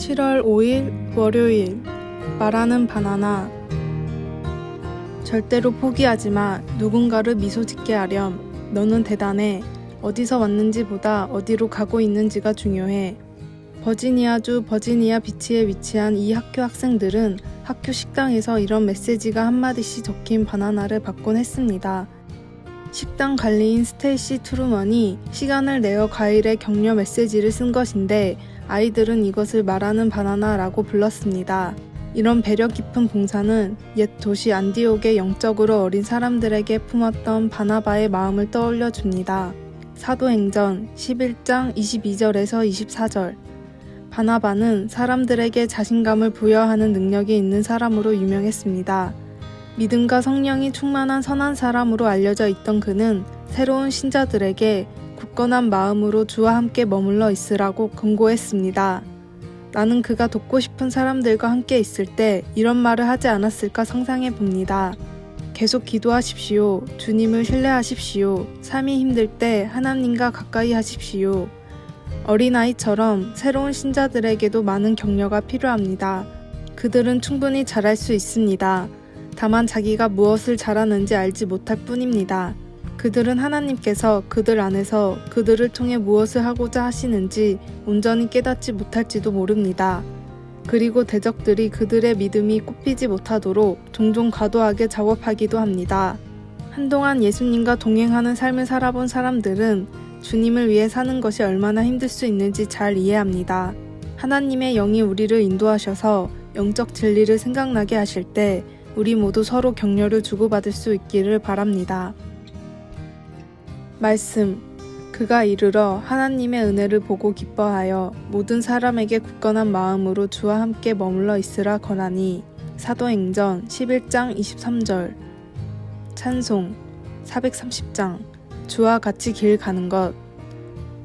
7월 5일 월요일. 말하는 바나나. 절대로 포기하지 마. 누군가를 미소 짓게 하렴. 너는 대단해. 어디서 왔는지보다 어디로 가고 있는지가 중요해. 버지니아주 버지니아 비치에 위치한 이 학교 학생들은 학교 식당에서 이런 메시지가 한마디씩 적힌 바나나를 받곤 했습니다. 식당 관리인 스테이시 트루먼이 시간을 내어 과일에 격려 메시지를 쓴 것인데 아이들은 이것을 말하는 바나나라고 불렀습니다. 이런 배려 깊은 봉사는 옛 도시 안디옥의 영적으로 어린 사람들에게 품었던 바나바의 마음을 떠올려 줍니다. 사도행전 11장 22절에서 24절. 바나바는 사람들에게 자신감을 부여하는 능력이 있는 사람으로 유명했습니다. 믿음과 성령이 충만한 선한 사람으로 알려져 있던 그는 새로운 신자들에게 굳건한 마음으로 주와 함께 머물러 있으라고 권고했습니다. 나는 그가 돕고 싶은 사람들과 함께 있을 때 이런 말을 하지 않았을까 상상해 봅니다. 계속 기도하십시오. 주님을 신뢰하십시오. 삶이 힘들 때 하나님과 가까이 하십시오. 어린아이처럼 새로운 신자들에게도 많은 격려가 필요합니다. 그들은 충분히 잘할 수 있습니다. 다만 자기가 무엇을 잘하는지 알지 못할 뿐입니다. 그들은 하나님께서 그들 안에서 그들을 통해 무엇을 하고자 하시는지 온전히 깨닫지 못할지도 모릅니다. 그리고 대적들이 그들의 믿음이 굽히지 못하도록 종종 과도하게 작업하기도 합니다. 한동안 예수님과 동행하는 삶을 살아본 사람들은 주님을 위해 사는 것이 얼마나 힘들 수 있는지 잘 이해합니다. 하나님의 영이 우리를 인도하셔서 영적 진리를 생각나게 하실 때 우리 모두 서로 격려를 주고받을 수 있기를 바랍니다. 말씀. 그가 이르러 하나님의 은혜를 보고 기뻐하여 모든 사람에게 굳건한 마음으로 주와 함께 머물러 있으라 권하니. 사도행전 11장 23절. 찬송 430장. 주와 같이 길 가는 것.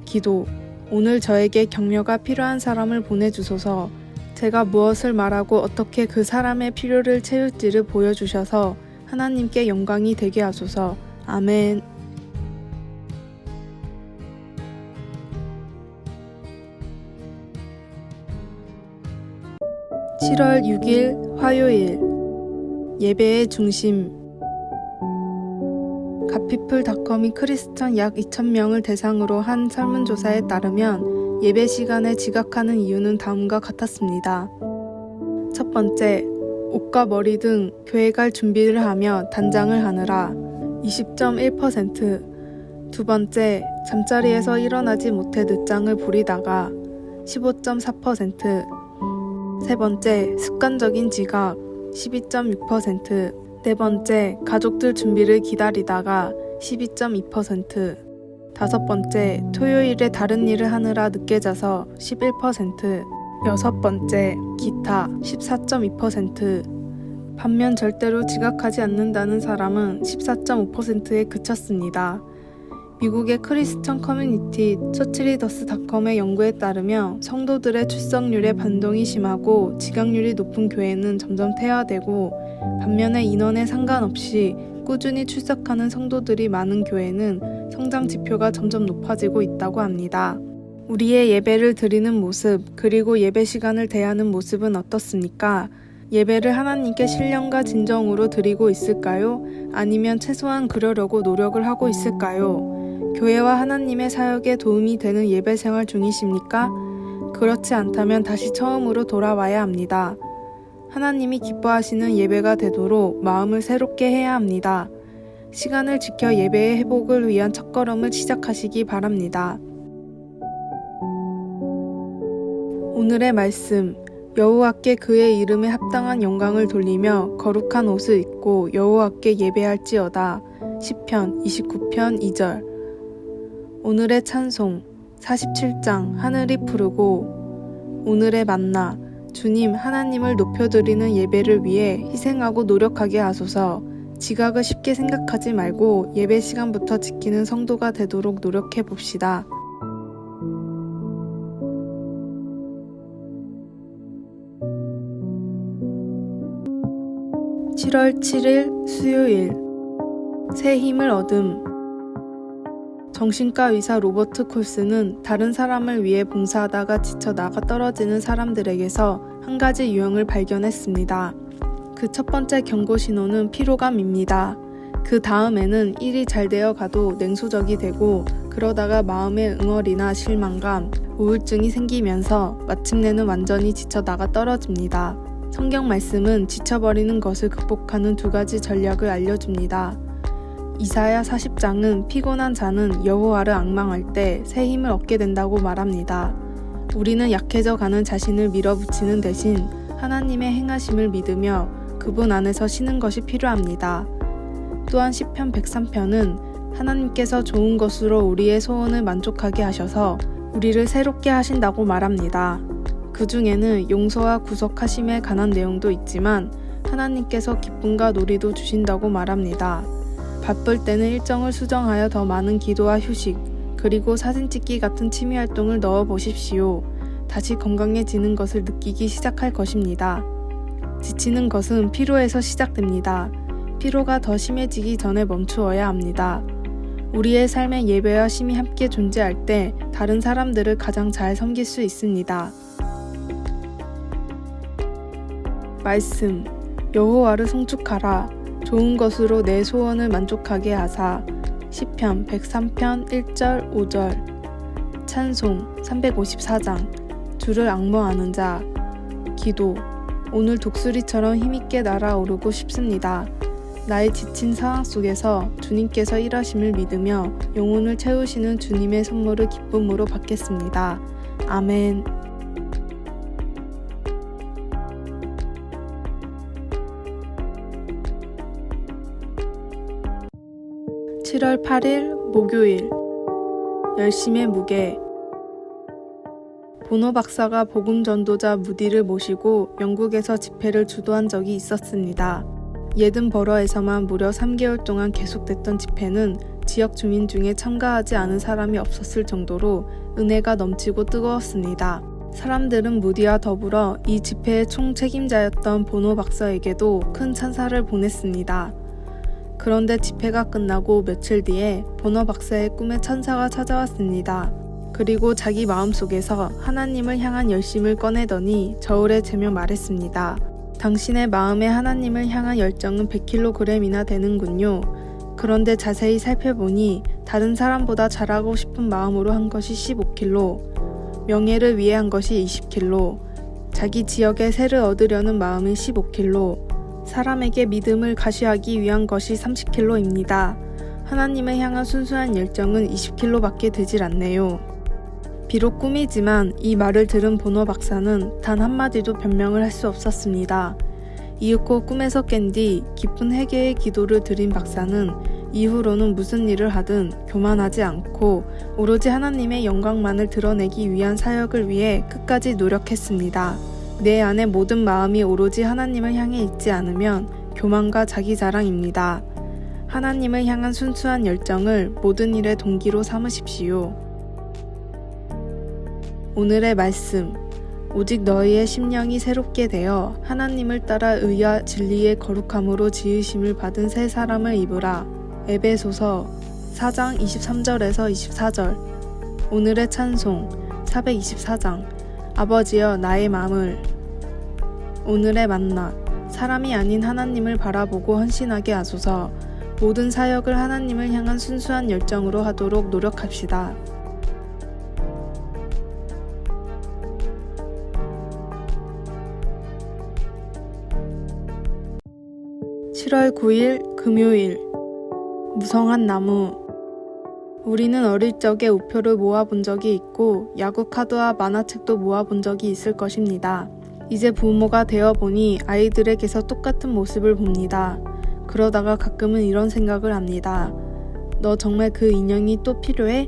기도. 오늘 저에게 격려가 필요한 사람을 보내주소서. 제가 무엇을 말하고 어떻게 그 사람의 필요를 채울지를 보여주셔서 하나님께 영광이 되게 하소서. 아멘. 7월 6일 화요일. 예배의 중심. 갓피플닷컴이 크리스천 약 2,000명을 대상으로 한 설문조사에 따르면 예배 시간에 지각하는 이유는 다음과 같았습니다. 첫 번째, 옷과 머리 등 교회 갈 준비를 하며 단장을 하느라 20.1%. 두 번째, 잠자리에서 일어나지 못해 늦장을 부리다가 15.4%. 세 번째, 습관적인 지각 12.6%. 네 번째, 가족들 준비를 기다리다가 12.2%. 다섯 번째, 토요일에 다른 일을 하느라 늦게 자서 11%. 여섯 번째, 기타 14.2%. 반면 절대로 지각하지 않는다는 사람은 14.5%에 그쳤습니다. 미국의 크리스천 커뮤니티 처치리더스닷컴의 연구에 따르면 성도들의 출석률의 변동이 심하고 지각률이 높은 교회는 점점 퇴화되고 반면에 인원에 상관없이 꾸준히 출석하는 성도들이 많은 교회는 성장 지표가 점점 높아지고 있다고 합니다. 우리의 예배를 드리는 모습 그리고 예배 시간을 대하는 모습은 어떻습니까? 예배를 하나님께 신령과 진정으로 드리고 있을까요? 아니면 최소한 그러려고 노력을 하고 있을까요? 교회와 하나님의 사역에 도움이 되는 예배 생활 중이십니까? 그렇지 않다면 다시 처음으로 돌아와야 합니다. 하나님이 기뻐하시는 예배가 되도록 마음을 새롭게 해야 합니다. 시간을 지켜 예배의 회복을 위한 첫걸음을 시작하시기 바랍니다. 오늘의 말씀. 여호와께 그의 이름에 합당한 영광을 돌리며 거룩한 옷을 입고 여호와께 예배할지어다. 시편 29편 2절. 오늘의 찬송 47장 하늘이 푸르고. 오늘의 만나. 주님 하나님을 높여드리는 예배를 위해 희생하고 노력하게 하소서. 지각을 쉽게 생각하지 말고 예배 시간부터 지키는 성도가 되도록 노력해 봅시다. (7월 7일) 수요일. 새 힘을 얻음. 정신과 의사 로버트 콜스는 다른 사람을 위해 봉사하다가 지쳐 나가 떨어지는 사람들에게서 한 가지 유형을 발견했습니다. 그 첫 번째 경고 신호는 피로감입니다. 그 다음에는 일이 잘 되어 가도 냉소적이 되고 그러다가 마음의 응어리나 실망감, 우울증이 생기면서 마침내는 완전히 지쳐 나가 떨어집니다. 성경 말씀은 지쳐버리는 것을 극복하는 두 가지 전략을 알려줍니다. 이사야 40장은 피곤한 자는 여호와를 앙망할 때 새 힘을 얻게 된다고 말합니다. 우리는 약해져 가는 자신을 밀어붙이는 대신 하나님의 행하심을 믿으며 그분 안에서 쉬는 것이 필요합니다. 또한 시편 103편은 하나님께서 좋은 것으로 우리의 소원을 만족하게 하셔서 우리를 새롭게 하신다고 말합니다. 그 중에는 용서와 구속하심에 관한 내용도 있지만 하나님께서 기쁨과 놀이도 주신다고 말합니다. 바쁠 때는 일정을 수정하여 더 많은 기도와 휴식, 그리고 사진 찍기 같은 취미 활동을 넣어 보십시오. 다시 건강해지는 것을 느끼기 시작할 것입니다. 지치는 것은 피로에서 시작됩니다. 피로가 더 심해지기 전에 멈추어야 합니다. 우리의 삶에 예배와 쉼이 함께 존재할 때 다른 사람들을 가장 잘 섬길 수 있습니다. 말씀, 여호와를 송축하라. 좋은 것으로 내 소원을 만족하게 하사. 시편 103편 1절 5절. 찬송 354장. 주를 앙모하는 자. 기도, 오늘 독수리처럼 힘있게 날아오르고 싶습니다. 나의 지친 상황 속에서 주님께서 일하심을 믿으며 영혼을 채우시는 주님의 선물을 기쁨으로 받겠습니다. 아멘. 7월 8일 목요일. 열심의 무게. 보노 박사가 복음 전도자 무디를 모시고 영국에서 집회를 주도한 적이 있었습니다. 예든버러에서만 무려 3개월 동안 계속됐던 집회는 지역 주민 중에 참가하지 않은 사람이 없었을 정도로 은혜가 넘치고 뜨거웠습니다. 사람들은 무디와 더불어 이 집회의 총책임자였던 보노 박사에게도 큰 찬사를 보냈습니다. 그런데 집회가 끝나고 며칠 뒤에 보노 박사의 꿈에 천사가 찾아왔습니다. 그리고 자기 마음속에서 하나님을 향한 열심을 꺼내더니 저울에 재며 말했습니다. 당신의 마음에 하나님을 향한 열정은 100kg이나 되는군요. 그런데 자세히 살펴보니 다른 사람보다 잘하고 싶은 마음으로 한 것이 15kg, 명예를 위해 한 것이 20kg, 자기 지역의 세를 얻으려는 마음은 15kg, 사람에게 믿음을 가시하기 위한 것이 30kg입니다. 하나님을 향한 순수한 열정은 20kg밖에 되질 않네요. 비록 꿈이지만 이 말을 들은 보노 박사는 단 한마디도 변명을 할 수 없었습니다. 이윽고 꿈에서 깬 뒤 깊은 회개의 기도를 드린 박사는 이후로는 무슨 일을 하든 교만하지 않고 오로지 하나님의 영광만을 드러내기 위한 사역을 위해 끝까지 노력했습니다. 내 안의 모든 마음이 오로지 하나님을 향해 있지 않으면 교만과 자기 자랑입니다. 하나님을 향한 순수한 열정을 모든 일의 동기로 삼으십시오. 오늘의 말씀. 오직 너희의 심령이 새롭게 되어 하나님을 따라 의와 진리의 거룩함으로 지으심을 받은 새 사람을 입으라. 에베소서 4장 23절에서 24절. 오늘의 찬송 424장. 아버지여 나의 맘을. 오늘의 만나. 사람이 아닌 하나님을 바라보고 헌신하게 하소서. 모든 사역을 하나님을 향한 순수한 열정으로 하도록 노력합시다. (7월 9일) 금요일. 무성한 나무. 우리는 어릴 적에 우표를 모아본 적이 있고 야구 카드와 만화책도 모아본 적이 있을 것입니다. 이제 부모가 되어보니 아이들에게서 똑같은 모습을 봅니다. 그러다가 가끔은 이런 생각을 합니다. 너 정말 그 인형이 또 필요해?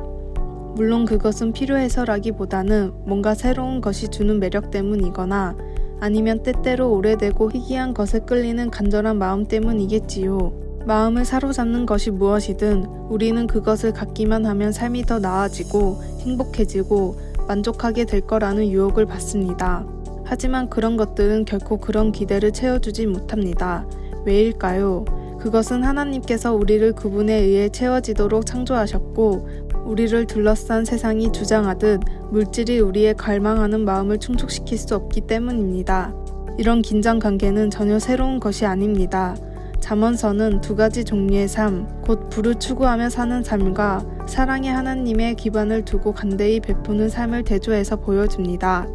물론 그것은 필요해서라기보다는 뭔가 새로운 것이 주는 매력 때문이거나 아니면 때때로 오래되고 희귀한 것에 끌리는 간절한 마음 때문이겠지요. 마음을 사로잡는 것이 무엇이든 우리는 그것을 갖기만 하면 삶이 더 나아지고 행복해지고 만족하게 될 거라는 유혹을 받습니다. 하지만 그런 것들은 결코 그런 기대를 채워주지 못합니다. 왜일까요? 그것은 하나님께서 우리를 그분에 의해 채워지도록 창조하셨고 우리를 둘러싼 세상이 주장하듯 물질이 우리의 갈망하는 마음을 충족시킬 수 없기 때문입니다. 이런 긴장 관계는 전혀 새로운 것이 아닙니다. 잠언서는 두 가지 종류의 삶, 곧 부를 추구하며 사는 삶과 사랑의 하나님의 기반을 두고 간대히 베푸는 삶을 대조해서 보여줍니다.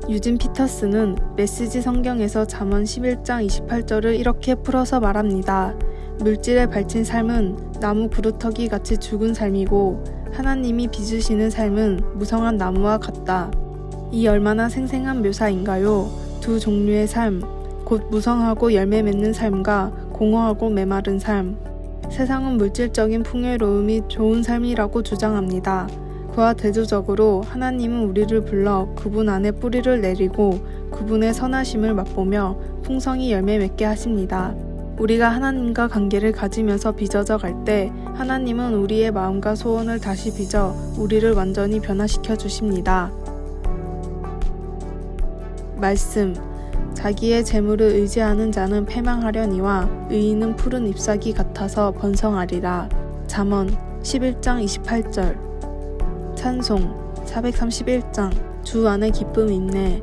유진 피터스는 메시지 성경에서 잠언 11장 28절을 이렇게 풀어서 말합니다. 물질에 발친 삶은 나무 그루터기 같이 죽은 삶이고 하나님이 빚으시는 삶은 무성한 나무와 같다. 이 얼마나 생생한 묘사인가요? 두 종류의 삶, 곧 무성하고 열매 맺는 삶과 공허하고 메마른 삶. 세상은 물질적인 풍요로움이 좋은 삶이라고 주장합니다. 그와 대조적으로 하나님은 우리를 불러 그분 안에 뿌리를 내리고 그분의 선하심을 맛보며 풍성히 열매 맺게 하십니다. 우리가 하나님과 관계를 가지면서 빚어져 갈 때 하나님은 우리의 마음과 소원을 다시 빚어 우리를 완전히 변화시켜 주십니다. 말씀. 자기의 재물을 의지하는 자는 패망하려니와 의인은 푸른 잎사귀 같아서 번성하리라. 잠언 11장 28절. 찬송 431장. 주 안에 기쁨 있네.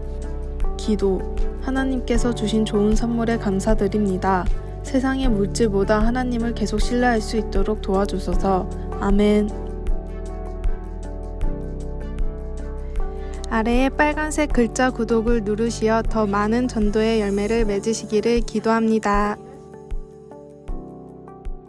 기도. 하나님께서 주신 좋은 선물에 감사드립니다. 세상의 물질보다 하나님을 계속 신뢰할 수 있도록 도와주소서. 아멘. 아래의 빨간색 글자 구독을 누르시어 더 많은 전도의 열매를 맺으시기를 기도합니다.